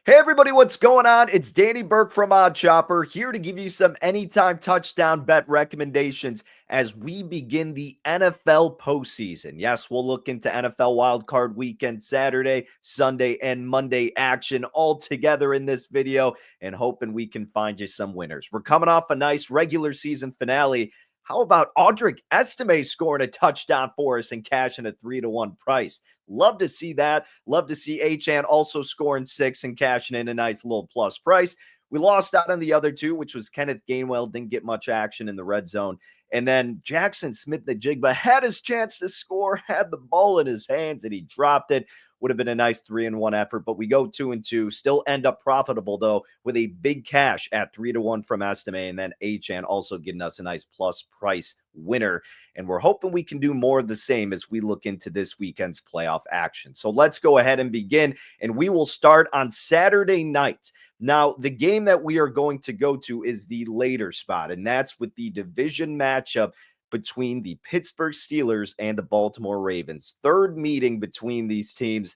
Hey everybody, what's going on? It's Danny Burke from Odd Chopper here to give you some anytime touchdown bet recommendations as we begin the NFL postseason. Yes, we'll look into NFL wildcard weekend, Saturday, Sunday, and Monday action all together in this video and hoping we can find you some winners. We're coming off a nice regular season finale. How about Audric Estime scoring a touchdown for us and cashing a 3-1 price? Love to see that. Love to see Achan also scoring 6 and cashing in a nice little plus price. We lost out on the other two, which was Kenneth Gainwell, didn't get much action in the red zone. And then Jackson Smith-Njigba had his chance to score, had the ball in his hands, and he dropped it. Would have been a nice 3-1 effort, but we go 2-2. Still end up profitable, though, with a big cash at 3-1 from Estime, and then Achan also getting us a nice plus price winner. And we're hoping we can do more of the same as we look into this weekend's playoff action. So let's go ahead and begin, and we will start on Saturday night. Now, the game that we are going to go to is the later spot, and that's with the division matchup between the Pittsburgh Steelers and the Baltimore Ravens. Third meeting between these teams.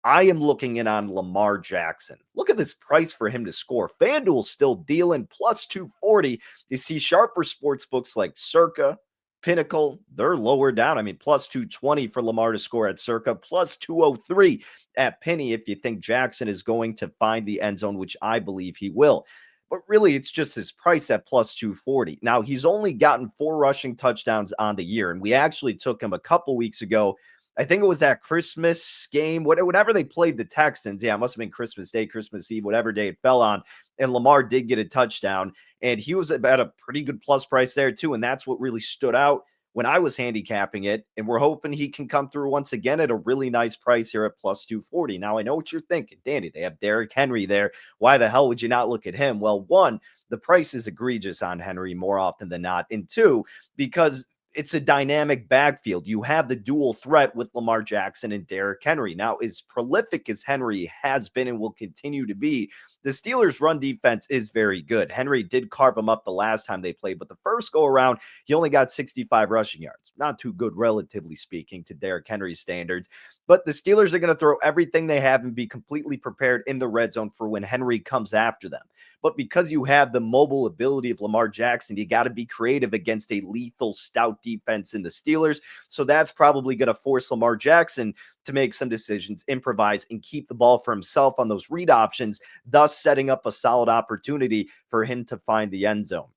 I am looking in on Lamar Jackson. Look at this price for him to score. FanDuel's still dealing plus 240. You see sharper sports books like Circa, Pinnacle, they're lower down. I mean, plus 220 for Lamar to score at Circa, plus 203 at Penny if you think Jackson is going to find the end zone, which I believe he will. But really, it's just his price at plus 240. Now, he's only gotten 4 rushing touchdowns on the year, and we actually took him a couple weeks ago. I think it was that Christmas game, whenever they played the Texans. Yeah, it must have been Christmas Day, Christmas Eve, whatever day it fell on. And Lamar did get a touchdown, and he was at a pretty good plus price there too. And that's what really stood out when I was handicapping it. And we're hoping he can come through once again at a really nice price here at plus 240. Now, I know what you're thinking, Danny. They have Derrick Henry there. Why the hell would you not look at him? Well, one, the price is egregious on Henry more often than not. And two, because it's a dynamic backfield. You have the dual threat with Lamar Jackson and Derrick Henry. Now, as prolific as Henry has been and will continue to be, the Steelers' run defense is very good. Henry did carve him up the last time they played, but the first go around, he only got 65 rushing yards. Not too good, relatively speaking, to Derrick Henry's standards. But the Steelers are going to throw everything they have and be completely prepared in the red zone for when Henry comes after them. But because you have the mobile ability of Lamar Jackson, you got to be creative against a lethal, stout defense in the Steelers. So that's probably going to force Lamar Jackson to make some decisions, improvise, and keep the ball for himself on those read options, thus setting up a solid opportunity for him to find the end zone.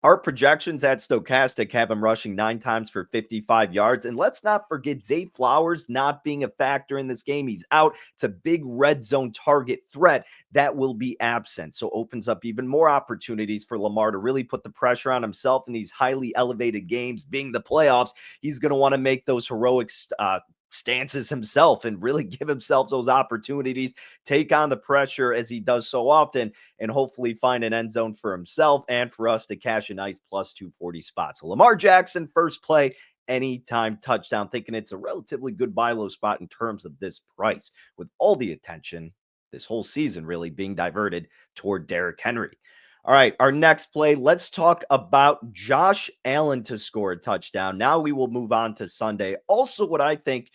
Our projections at Stochastic have him rushing 9 times for 55 yards. And let's not forget Zay Flowers not being a factor in this game. He's out. It's a big red zone target threat that will be absent. So opens up even more opportunities for Lamar to really put the pressure on himself in these highly elevated games, being the playoffs. He's going to want to make those heroic stances himself and really give himself those opportunities, take on the pressure as he does so often, and hopefully find an end zone for himself and for us to cash a nice plus 240 spot. So Lamar Jackson, first play, anytime touchdown, thinking it's a relatively good buy low spot in terms of this price, with all the attention this whole season really being diverted toward Derrick Henry. All right, our next play, let's talk about Josh Allen to score a touchdown. Now we will move on to Sunday. Also, what I think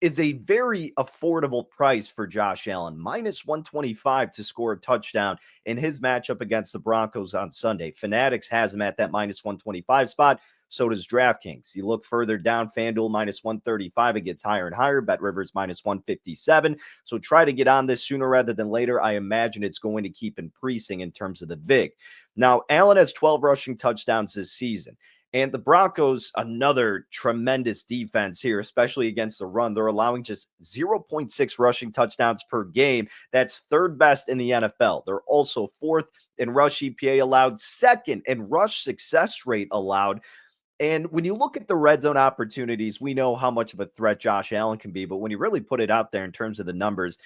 is a very affordable price for Josh Allen, minus 125 to score a touchdown in his matchup against the Broncos on Sunday. Fanatics has him at that minus 125 spot. So does DraftKings. You look further down, FanDuel minus 135. It gets higher and higher. BetRivers minus 157. So try to get on this sooner rather than later. I imagine it's going to keep increasing in terms of the VIG. Now, Allen has 12 rushing touchdowns this season. And the Broncos, another tremendous defense here, especially against the run. They're allowing just 0.6 rushing touchdowns per game. That's third best in the NFL. They're also fourth in rush EPA allowed, second in rush success rate allowed. And when you look at the red zone opportunities, we know how much of a threat Josh Allen can be. But when you really put it out there in terms of the numbers,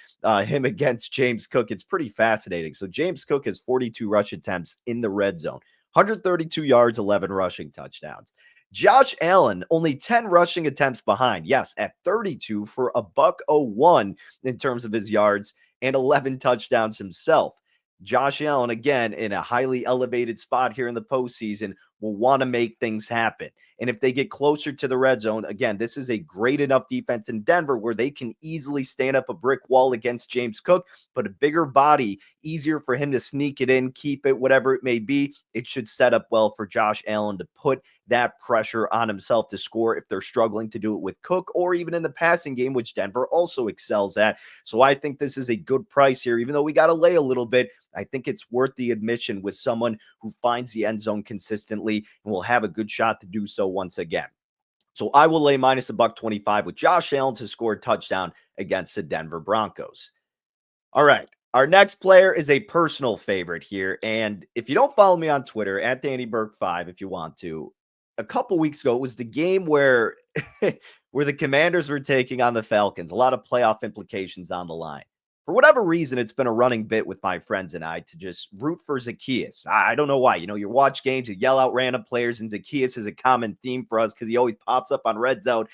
him against James Cook, it's pretty fascinating. So James Cook has 42 rush attempts in the red zone, 132 yards, 11 rushing touchdowns. Josh Allen, only 10 rushing attempts behind. Yes, at 32 for a $101 in terms of his yards and 11 touchdowns himself. Josh Allen, again, in a highly elevated spot here in the postseason, will want to make things happen. And if they get closer to the red zone, again, this is a great enough defense in Denver where they can easily stand up a brick wall against James Cook, but a bigger body, easier for him to sneak it in, keep it, whatever it may be. It should set up well for Josh Allen to put that pressure on himself to score if they're struggling to do it with Cook or even in the passing game, which Denver also excels at. So I think this is a good price here, even though we got to lay a little bit. I think it's worth the admission with someone who finds the end zone consistently and will have a good shot to do so once again. So I will lay minus $1.25 with Josh Allen to score a touchdown against the Denver Broncos. All right. Our next player is a personal favorite here. And if you don't follow me on Twitter, at Danny Burke5, if you want to, a couple weeks ago, it was the game where, where the Commanders were taking on the Falcons. A lot of playoff implications on the line. For whatever reason, it's been a running bit with my friends and I to just root for Zacchaeus. I don't know why. You watch games, you yell out random players, and Zacchaeus is a common theme for us because he always pops up on Red Zone.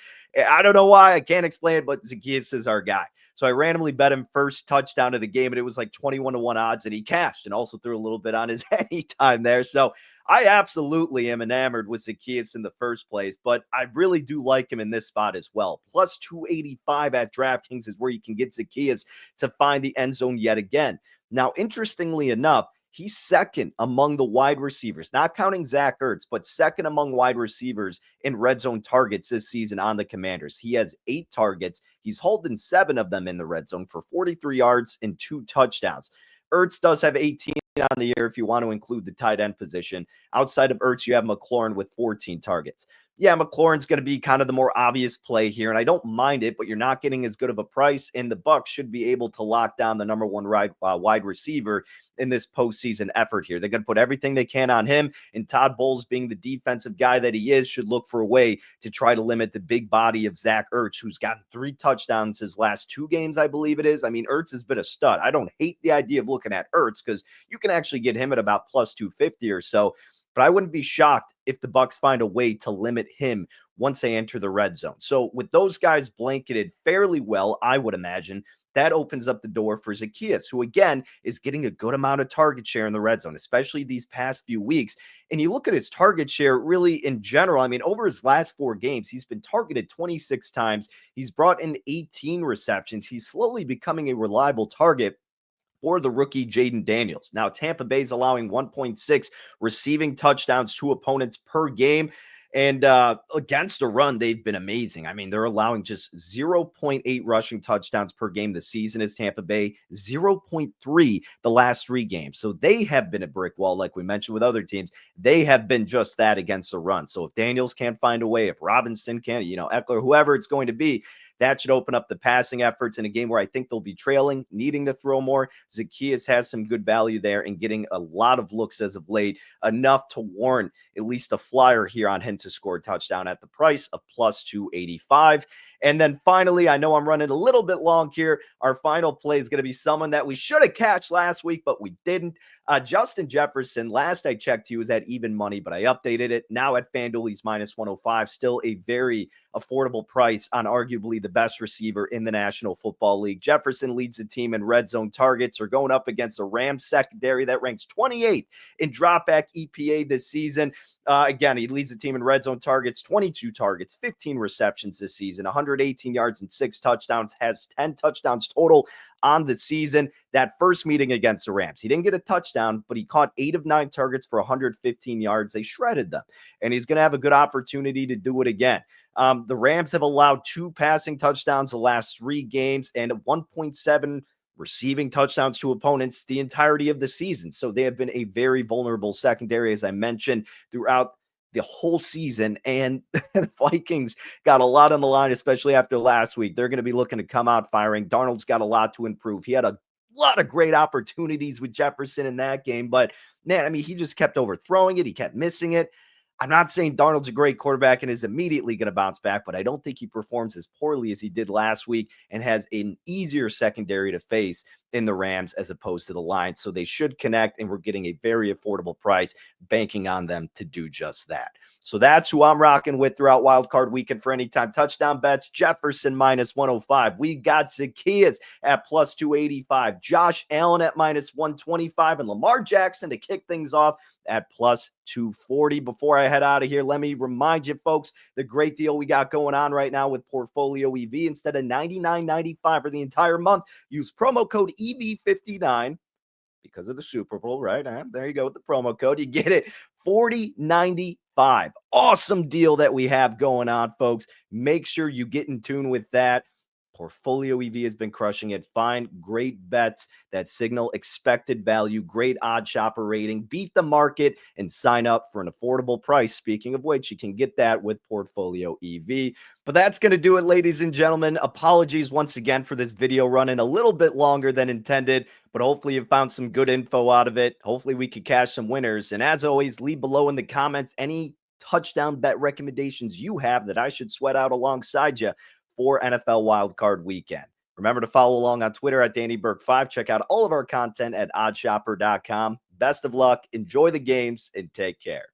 I don't know why. I can't explain it, but Zacchaeus is our guy. So I randomly bet him first touchdown of the game, and it was like 21-1 odds, and he cashed and also threw a little bit on his anytime there. So I absolutely am enamored with Zacchaeus in the first place, but I really do like him in this spot as well. Plus 285 at DraftKings is where you can get Zacchaeus to find the end zone yet again. Now, interestingly enough, he's second among the wide receivers, not counting Zach Ertz, but second among wide receivers in red zone targets this season on the Commanders. He has 8 targets. He's holding 7 of them in the red zone for 43 yards and 2 touchdowns. Ertz does have 18 on the year if you want to include the tight end position. Outside of Ertz, you have McLaurin with 14 targets. Yeah, McLaurin's going to be kind of the more obvious play here, and I don't mind it, but you're not getting as good of a price, and the Bucs should be able to lock down the number one wide receiver in this postseason effort here. They're going to put everything they can on him, and Todd Bowles, being the defensive guy that he is, should look for a way to try to limit the big body of Zach Ertz, who's gotten 3 touchdowns his last 2 games, I believe it is. I mean, Ertz has been a stud. I don't hate the idea of looking at Ertz because you can actually get him at about plus 250 or so. But I wouldn't be shocked if the Bucs find a way to limit him once they enter the red zone. So with those guys blanketed fairly well, I would imagine that opens up the door for Zacchaeus, who again is getting a good amount of target share in the red zone, especially these past few weeks. And you look at his target share really in general. I mean, over his last 4 games, he's been targeted 26 times. He's brought in 18 receptions. He's slowly becoming a reliable target for the rookie Jaden Daniels. Now, Tampa Bay is allowing 1.6 receiving touchdowns to opponents per game. And against the run, they've been amazing. I mean, they're allowing just 0.8 rushing touchdowns per game this season as Tampa Bay, 0.3 the last 3 games. So they have been a brick wall, like we mentioned with other teams. They have been just that against the run. So if Daniels can't find a way, if Robinson can't, Eckler, whoever it's going to be, that should open up the passing efforts in a game where I think they'll be trailing, needing to throw more. Zacchaeus has some good value there and getting a lot of looks as of late, enough to warrant at least a flyer here on him to score a touchdown at the price of plus 285. And then finally, I know I'm running a little bit long here. Our final play is going to be someone that we should have catched last week, but we didn't. Justin Jefferson, last I checked, he was at even money, but I updated it. Now at FanDuel, he's minus 105. Still a very affordable price on arguably the best receiver in the National Football League. Jefferson leads the team in red zone targets. Are going up against a Rams secondary that ranks 28th in dropback EPA this season. Again, he leads the team in red zone targets, 22 targets, 15 receptions this season, 118 yards and 6 touchdowns, has 10 touchdowns total on the season. That first meeting against the Rams, he didn't get a touchdown, but he caught 8 of 9 targets for 115 yards. They shredded them, and he's going to have a good opportunity to do it again. The Rams have allowed 2 passing touchdowns the last 3 games and 1.7 receiving touchdowns to opponents the entirety of the season. So they have been a very vulnerable secondary, as I mentioned, throughout the whole season. And the Vikings got a lot on the line, especially after last week. They're going to be looking to come out firing. Darnold's got a lot to improve. He had a lot of great opportunities with Jefferson in that game, but man, I mean, he just kept overthrowing it. He kept missing it. I'm not saying Darnold's a great quarterback and is immediately going to bounce back, but I don't think he performs as poorly as he did last week and has an easier secondary to face in the Rams as opposed to the Lions. So they should connect, and we're getting a very affordable price, banking on them to do just that. So that's who I'm rocking with throughout wildcard weekend for anytime touchdown bets. Jefferson minus 105. We got Zacchaeus at plus 285. Josh Allen at minus 125. And Lamar Jackson to kick things off at plus 240. Before I head out of here, let me remind you, folks, the great deal we got going on right now with Portfolio EV. Instead of $99.95 for the entire month, use promo code EV59 because of the Super Bowl, right? There you go with the promo code. You get it $40.95. Awesome deal that we have going on, folks. Make sure you get in tune with that. Portfolio EV has been crushing it. Find great bets that signal expected value, great odd shopper rating, beat the market, and sign up for an affordable price. Speaking of which, you can get that with Portfolio EV. But that's going to do it, ladies and gentlemen. Apologies once again for this video running a little bit longer than intended, but hopefully you found some good info out of it. Hopefully we could cash some winners. And as always, leave below in the comments any touchdown bet recommendations you have that I should sweat out alongside you for NFL Wildcard Weekend. Remember to follow along on Twitter at DannyBurke5. Check out all of our content at oddshopper.com. Best of luck, enjoy the games, and take care.